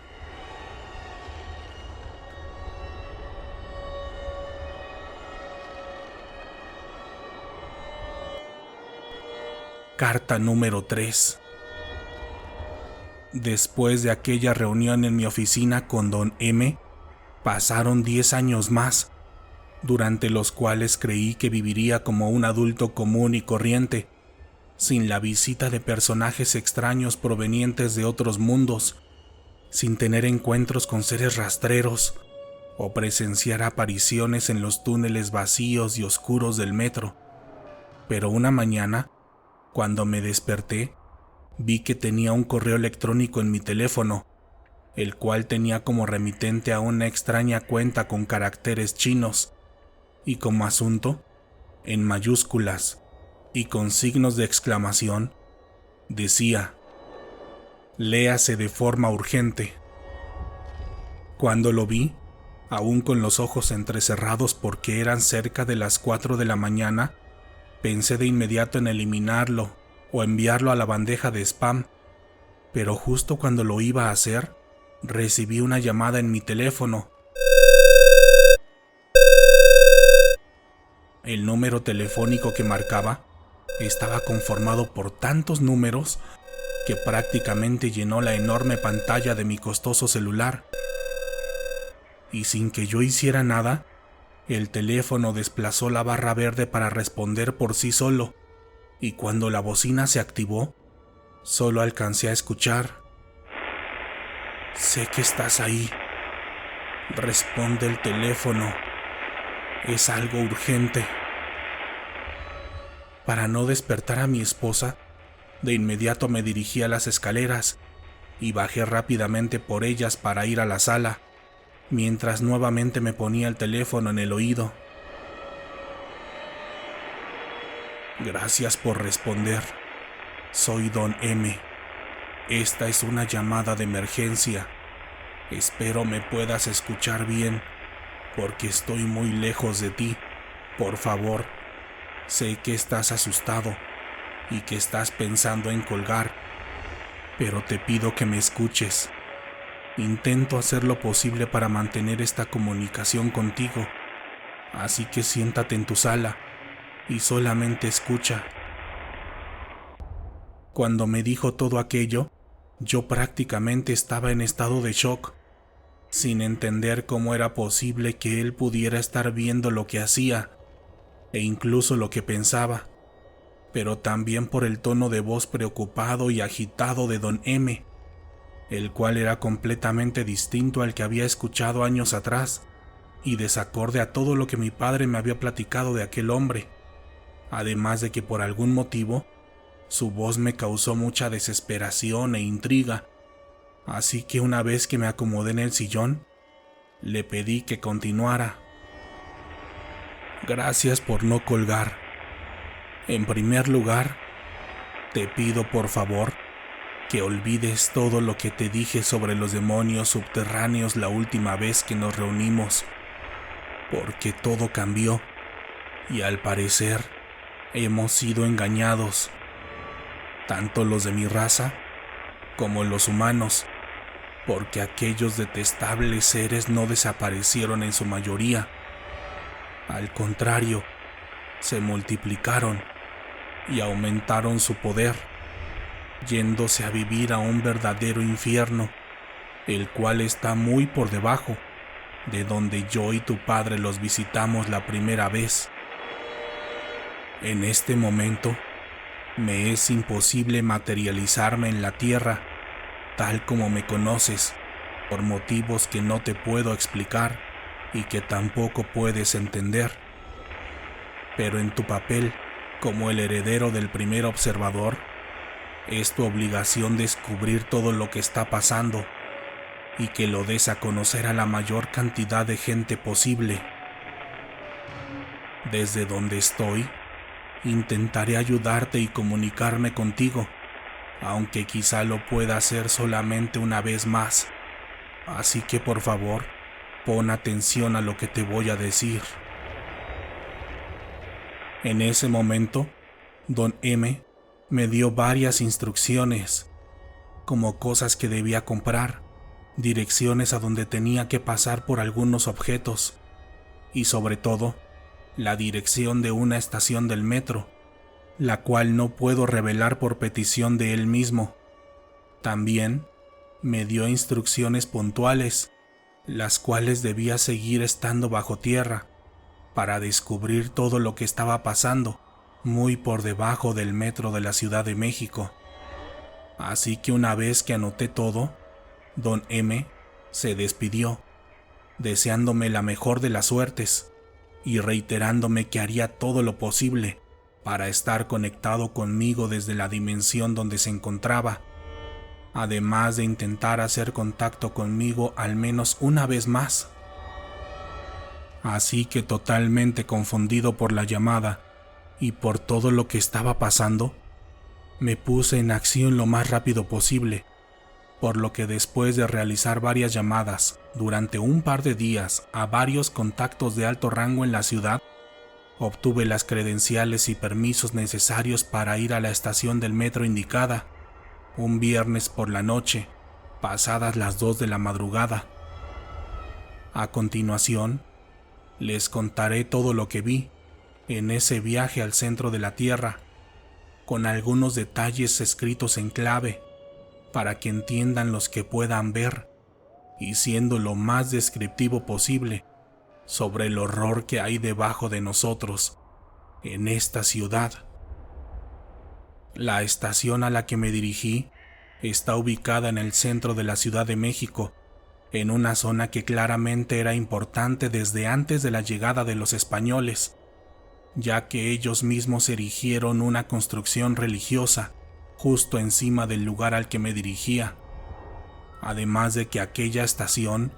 Carta número 3. Después de aquella reunión en mi oficina con don M, pasaron 10 años más, durante los cuales creí que viviría como un adulto común y corriente, sin la visita de personajes extraños provenientes de otros mundos, sin tener encuentros con seres rastreros o presenciar apariciones en los túneles vacíos y oscuros del metro. Pero una mañana, cuando me desperté, vi que tenía un correo electrónico en mi teléfono, el cual tenía como remitente a una extraña cuenta con caracteres chinos, y como asunto, en mayúsculas y con signos de exclamación, decía: léase de forma urgente. Cuando lo vi, aún con los ojos entrecerrados porque eran cerca de las 4 de la mañana, pensé de inmediato en eliminarlo o enviarlo a la bandeja de spam, pero justo cuando lo iba a hacer, recibí una llamada en mi teléfono. El número telefónico que marcaba estaba conformado por tantos números que prácticamente llenó la enorme pantalla de mi costoso celular. Y sin que yo hiciera nada, el teléfono desplazó la barra verde para responder por sí solo, y cuando la bocina se activó, solo alcancé a escuchar: sé que estás ahí. Responde el teléfono. Es algo urgente. Para no despertar a mi esposa, de inmediato me dirigí a las escaleras y bajé rápidamente por ellas para ir a la sala, mientras nuevamente me ponía el teléfono en el oído. Gracias por responder. Soy don M. Esta es una llamada de emergencia. Espero me puedas escuchar bien. porque estoy muy lejos de ti. Por favor, sé que estás asustado y que estás pensando en colgar, pero te pido que me escuches. Intento hacer lo posible para mantener esta comunicación contigo, así que siéntate en tu sala y solamente escucha. Cuando me dijo todo aquello, yo prácticamente estaba en estado de shock, sin entender cómo era posible que él pudiera estar viendo lo que hacía e incluso lo que pensaba, pero también por el tono de voz preocupado y agitado de Don M, el cual era completamente distinto al que había escuchado años atrás y desacorde a todo lo que mi padre me había platicado de aquel hombre, además de que por algún motivo su voz me causó mucha desesperación e intriga, así que una vez que me acomodé en el sillón, le pedí que continuara. Gracias por no colgar. En primer lugar, te pido por favor que olvides todo lo que te dije sobre los demonios subterráneos la última vez que nos reunimos, porque todo cambió y al parecer hemos sido engañados, tanto los de mi raza como los humanos, porque aquellos detestables seres no desaparecieron en su mayoría. Al contrario, se multiplicaron y aumentaron su poder, yéndose a vivir a un verdadero infierno, el cual está muy por debajo de donde yo y tu padre los visitamos la primera vez. En este momento, me es imposible materializarme en la tierra, tal como me conoces, por motivos que no te puedo explicar y que tampoco puedes entender. Pero en tu papel, como el heredero del primer observador, es tu obligación descubrir todo lo que está pasando y que lo des a conocer a la mayor cantidad de gente posible. Desde donde estoy, intentaré ayudarte y comunicarme contigo, aunque quizá lo pueda hacer solamente una vez más. Así que por favor, pon atención a lo que te voy a decir. En ese momento, Don M me dio varias instrucciones, como cosas que debía comprar, direcciones a donde tenía que pasar por algunos objetos y sobre todo, la dirección de una estación del metro, la cual no puedo revelar por petición de él mismo. También me dio instrucciones puntuales, las cuales debía seguir estando bajo tierra para descubrir todo lo que estaba pasando muy por debajo del metro de la Ciudad de México. Así que una vez que anoté todo, Don M se despidió, deseándome la mejor de las suertes y reiterándome que haría todo lo posible para estar conectado conmigo desde la dimensión donde se encontraba, además de intentar hacer contacto conmigo al menos una vez más. Así que totalmente confundido por la llamada y por todo lo que estaba pasando, me puse en acción lo más rápido posible, por lo que después de realizar varias llamadas durante un par de días a varios contactos de alto rango en la ciudad, obtuve las credenciales y permisos necesarios para ir a la estación del metro indicada, un viernes por la noche, pasadas las 2 de la madrugada. A continuación, les contaré todo lo que vi en ese viaje al centro de la Tierra, con algunos detalles escritos en clave, para que entiendan los que puedan ver, y siendo lo más descriptivo posible sobre el horror que hay debajo de nosotros, en esta ciudad. La estación a la que me dirigí está ubicada en el centro de la Ciudad de México, en una zona que claramente era importante desde antes de la llegada de los españoles, ya que ellos mismos erigieron una construcción religiosa justo encima del lugar al que me dirigía, además de que aquella estación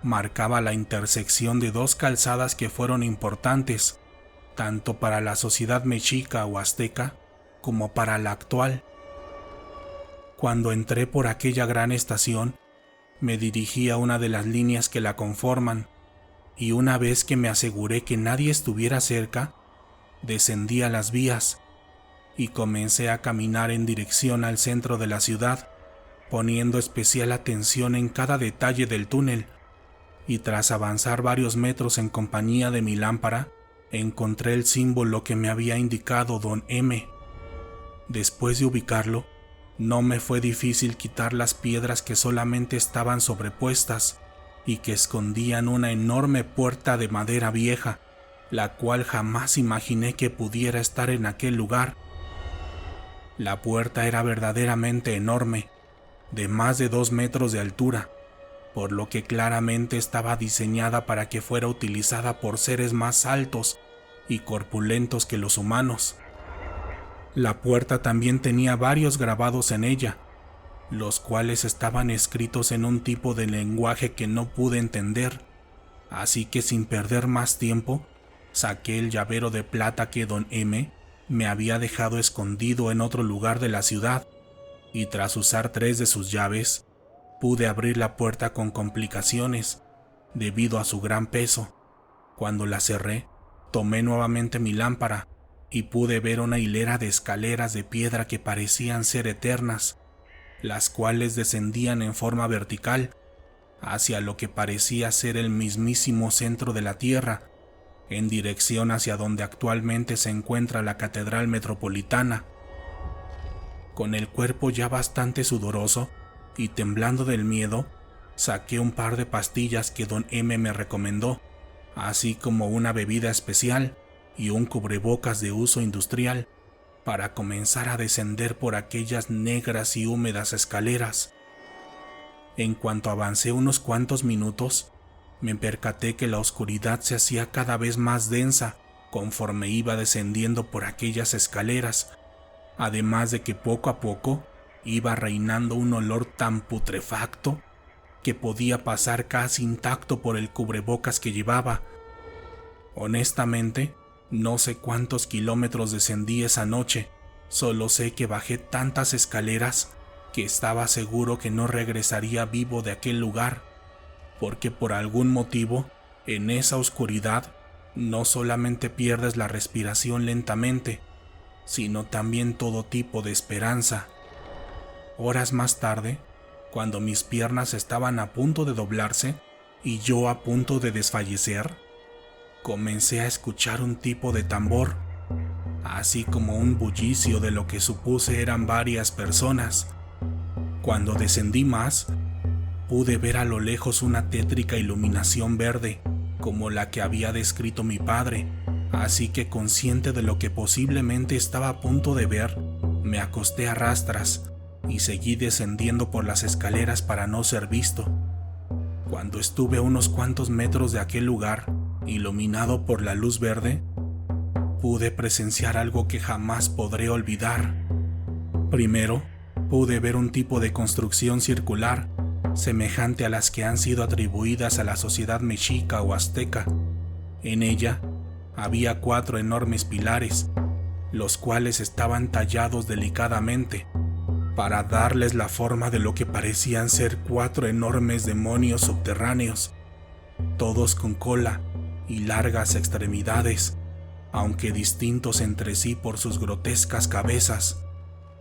marcaba la intersección de 2 calzadas que fueron importantes, tanto para la sociedad mexica o azteca como para la actual. Cuando entré por aquella gran estación, me dirigí a una de las líneas que la conforman, y una vez que me aseguré que nadie estuviera cerca, descendí a las vías y comencé a caminar en dirección al centro de la ciudad, poniendo especial atención en cada detalle del túnel, y tras avanzar varios metros en compañía de mi lámpara, encontré el símbolo que me había indicado Don M. Después de ubicarlo, no me fue difícil quitar las piedras que solamente estaban sobrepuestas y que escondían una enorme puerta de madera vieja, la cual jamás imaginé que pudiera estar en aquel lugar. La puerta era verdaderamente enorme, de más de 2 metros de altura, por lo que claramente estaba diseñada para que fuera utilizada por seres más altos y corpulentos que los humanos. La puerta también tenía varios grabados en ella, los cuales estaban escritos en un tipo de lenguaje que no pude entender, así que sin perder más tiempo, saqué el llavero de plata que Don M me había dejado escondido en otro lugar de la ciudad, y tras usar 3 de sus llaves, pude abrir la puerta con complicaciones, debido a su gran peso. Cuando la cerré, tomé nuevamente mi lámpara, y pude ver una hilera de escaleras de piedra que parecían ser eternas, las cuales descendían en forma vertical, hacia lo que parecía ser el mismísimo centro de la tierra, en dirección hacia donde actualmente se encuentra la Catedral Metropolitana. Con el cuerpo ya bastante sudoroso y temblando del miedo, saqué un par de pastillas que Don M me recomendó, así como una bebida especial y un cubrebocas de uso industrial, para comenzar a descender por aquellas negras y húmedas escaleras. En cuanto avancé unos cuantos minutos, me percaté que la oscuridad se hacía cada vez más densa conforme iba descendiendo por aquellas escaleras, además de que poco a poco iba reinando un olor tan putrefacto que podía pasar casi intacto por el cubrebocas que llevaba. Honestamente, no sé cuántos kilómetros descendí esa noche, solo sé que bajé tantas escaleras que estaba seguro que no regresaría vivo de aquel lugar, porque por algún motivo, en esa oscuridad, no solamente pierdes la respiración lentamente, sino también todo tipo de esperanza. Horas más tarde, cuando mis piernas estaban a punto de doblarse y yo a punto de desfallecer, comencé a escuchar un tipo de tambor, así como un bullicio de lo que supuse eran varias personas. Cuando descendí más, pude ver a lo lejos una tétrica iluminación verde, como la que había descrito mi padre, así que consciente de lo que posiblemente estaba a punto de ver, me acosté a rastras y seguí descendiendo por las escaleras para no ser visto. Cuando estuve a unos cuantos metros de aquel lugar, iluminado por la luz verde, pude presenciar algo que jamás podré olvidar. Primero, pude ver un tipo de construcción circular, semejante a las que han sido atribuidas a la sociedad mexica o azteca. En ella había 4 enormes pilares, los cuales estaban tallados delicadamente, para darles la forma de lo que parecían ser 4 enormes demonios subterráneos, todos con cola y largas extremidades, aunque distintos entre sí por sus grotescas cabezas.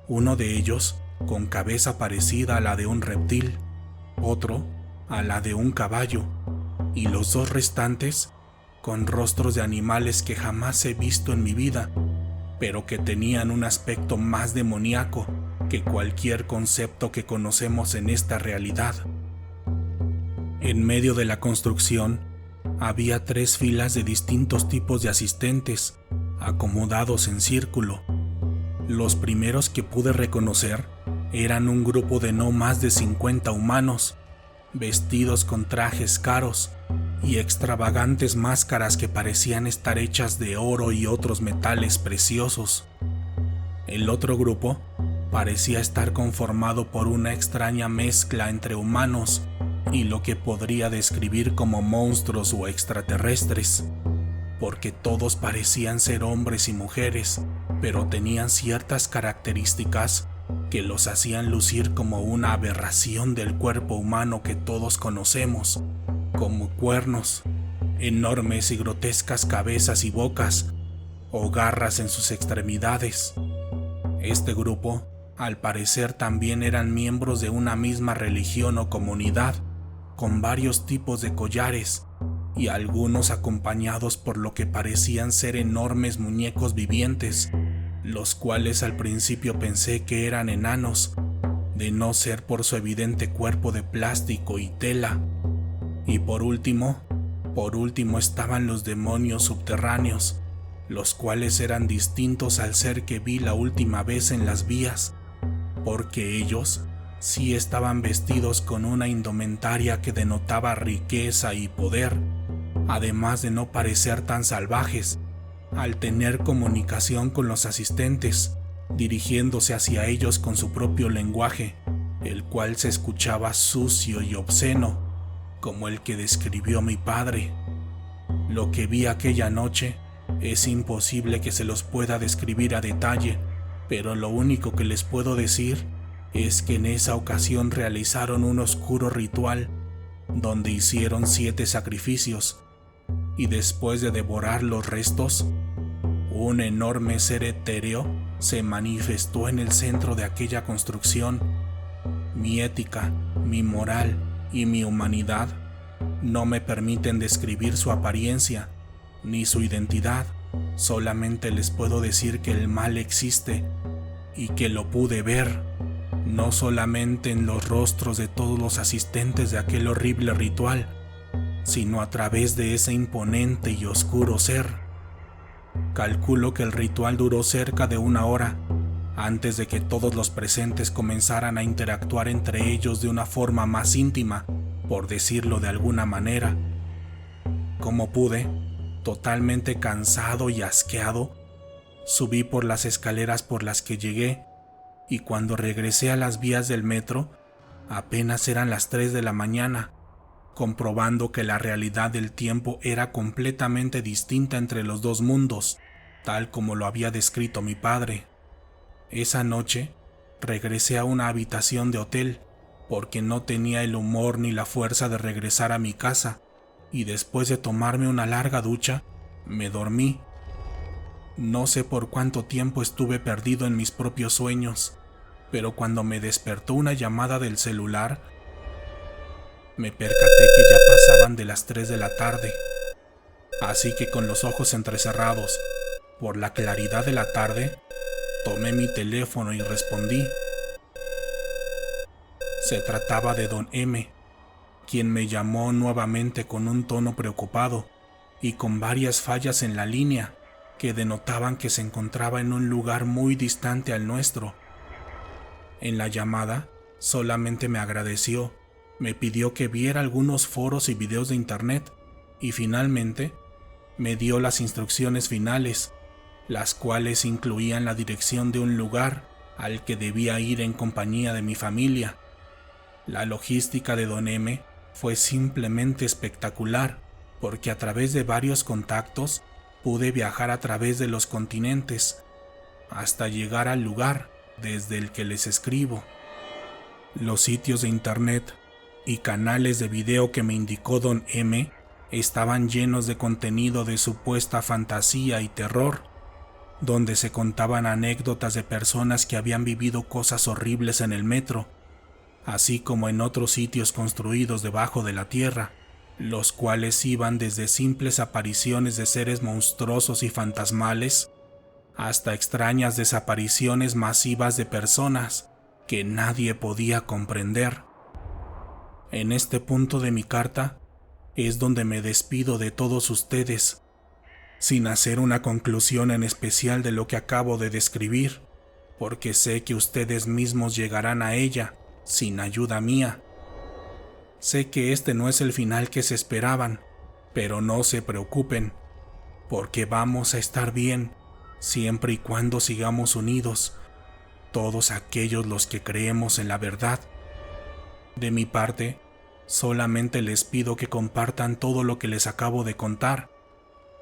Uno de ellos con cabeza parecida a la de un reptil, otro a la de un caballo, y los 2 restantes con rostros de animales que jamás he visto en mi vida, pero que tenían un aspecto más demoníaco que cualquier concepto que conocemos en esta realidad. En medio de la construcción había 3 filas de distintos tipos de asistentes, acomodados en círculo. Los primeros que pude reconocer eran un grupo de no más de 50 humanos, vestidos con trajes caros y extravagantes máscaras que parecían estar hechas de oro y otros metales preciosos. El otro grupo parecía estar conformado por una extraña mezcla entre humanos y lo que podría describir como monstruos o extraterrestres, porque todos parecían ser hombres y mujeres, pero tenían ciertas características que los hacían lucir como una aberración del cuerpo humano que todos conocemos, como cuernos, enormes y grotescas cabezas y bocas, o garras en sus extremidades. Este grupo, al parecer, también eran miembros de una misma religión o comunidad, con varios tipos de collares, y algunos acompañados por lo que parecían ser enormes muñecos vivientes, los cuales al principio pensé que eran enanos, de no ser por su evidente cuerpo de plástico y tela. Y por último estaban los demonios subterráneos, los cuales eran distintos al ser que vi la última vez en las vías, porque ellos sí estaban vestidos con una indumentaria que denotaba riqueza y poder, además de no parecer tan salvajes, al tener comunicación con los asistentes, dirigiéndose hacia ellos con su propio lenguaje, el cual se escuchaba sucio y obsceno, como el que describió mi padre. Lo que vi aquella noche es imposible que se los pueda describir a detalle, pero lo único que les puedo decir es que en esa ocasión realizaron un oscuro ritual donde hicieron 7 sacrificios, y después de devorar los restos, un enorme ser etéreo se manifestó en el centro de aquella construcción. Mi ética, mi moral y mi humanidad no me permiten describir su apariencia ni su identidad. Solamente les puedo decir que el mal existe y que lo pude ver, no solamente en los rostros de todos los asistentes de aquel horrible ritual, sino a través de ese imponente y oscuro ser. Calculo que el ritual duró cerca de 1 hora, antes de que todos los presentes comenzaran a interactuar entre ellos de una forma más íntima, por decirlo de alguna manera. Como pude, totalmente cansado y asqueado, subí por las escaleras por las que llegué, y cuando regresé a las vías del metro, apenas eran las 3 de la mañana, comprobando que la realidad del tiempo era completamente distinta entre los dos mundos, tal como lo había descrito mi padre. Esa noche, regresé a una habitación de hotel, porque no tenía el humor ni la fuerza de regresar a mi casa, y después de tomarme una larga ducha, me dormí. No sé por cuánto tiempo estuve perdido en mis propios sueños, pero cuando me despertó una llamada del celular, me percaté que ya pasaban de las 3 de la tarde. Así que con los ojos entrecerrados, por la claridad de la tarde, tomé mi teléfono y respondí. Se trataba de don M, quien me llamó nuevamente con un tono preocupado y con varias fallas en la línea que denotaban que se encontraba en un lugar muy distante al nuestro. En la llamada, solamente me agradeció, me pidió que viera algunos foros y videos de internet y finalmente me dio las instrucciones finales, las cuales incluían la dirección de un lugar al que debía ir en compañía de mi familia. La logística de don M fue simplemente espectacular, porque a través de varios contactos pude viajar a través de los continentes hasta llegar al lugar desde el que les escribo. Los sitios de internet y canales de video que me indicó don M estaban llenos de contenido de supuesta fantasía y terror, donde se contaban anécdotas de personas que habían vivido cosas horribles en el metro, así como en otros sitios construidos debajo de la tierra, los cuales iban desde simples apariciones de seres monstruosos y fantasmales hasta extrañas desapariciones masivas de personas que nadie podía comprender. En este punto de mi carta es donde me despido de todos ustedes, sin hacer una conclusión en especial de lo que acabo de describir, porque sé que ustedes mismos llegarán a ella sin ayuda mía. Sé que este no es el final que se esperaban, pero no se preocupen, porque vamos a estar bien siempre y cuando sigamos unidos, todos aquellos los que creemos en la verdad. De mi parte, solamente les pido que compartan todo lo que les acabo de contar.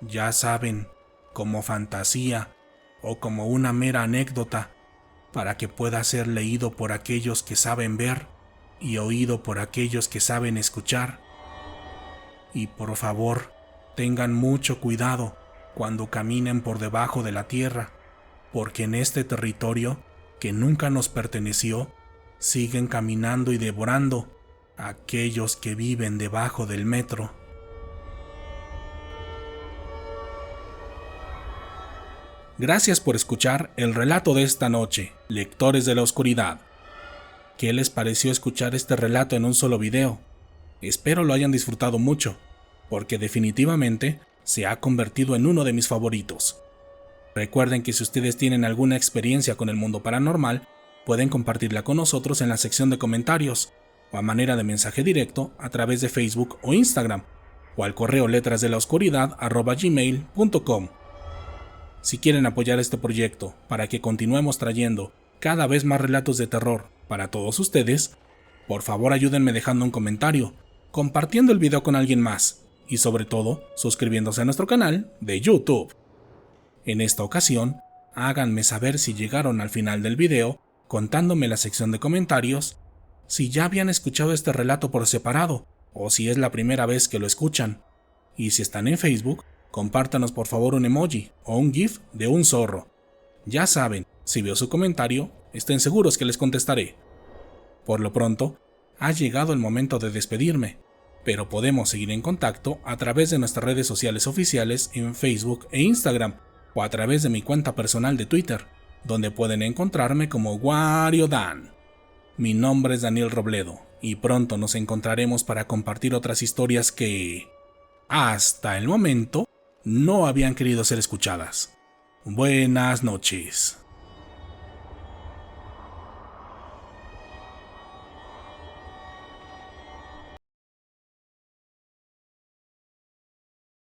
Ya saben, como fantasía o como una mera anécdota, para que pueda ser leído por aquellos que saben ver y oído por aquellos que saben escuchar. Y por favor, tengan mucho cuidado cuando caminen por debajo de la tierra, porque en este territorio que nunca nos perteneció, siguen caminando y devorando a aquellos que viven debajo del metro. Gracias por escuchar el relato de esta noche, lectores de la oscuridad. ¿Qué les pareció escuchar este relato en un solo video? Espero lo hayan disfrutado mucho, porque definitivamente se ha convertido en uno de mis favoritos. Recuerden que si ustedes tienen alguna experiencia con el mundo paranormal, pueden compartirla con nosotros en la sección de comentarios, o a manera de mensaje directo a través de Facebook o Instagram, o al correo letrasdelaoscuridad@gmail.com. Si quieren apoyar este proyecto para que continuemos trayendo cada vez más relatos de terror para todos ustedes, por favor ayúdenme dejando un comentario, compartiendo el video con alguien más y sobre todo suscribiéndose a nuestro canal de YouTube. En esta ocasión, háganme saber si llegaron al final del video contándome en la sección de comentarios si ya habían escuchado este relato por separado o si es la primera vez que lo escuchan. Y si están en Facebook, compártanos por favor un emoji o un GIF de un zorro. Ya saben, si veo su comentario, estén seguros que les contestaré. Por lo pronto, ha llegado el momento de despedirme, pero podemos seguir en contacto a través de nuestras redes sociales oficiales en Facebook e Instagram, o a través de mi cuenta personal de Twitter, donde pueden encontrarme como WarioDan. Mi nombre es Daniel Robledo, y pronto nos encontraremos para compartir otras historias que, hasta el momento, no habían querido ser escuchadas. Buenas noches.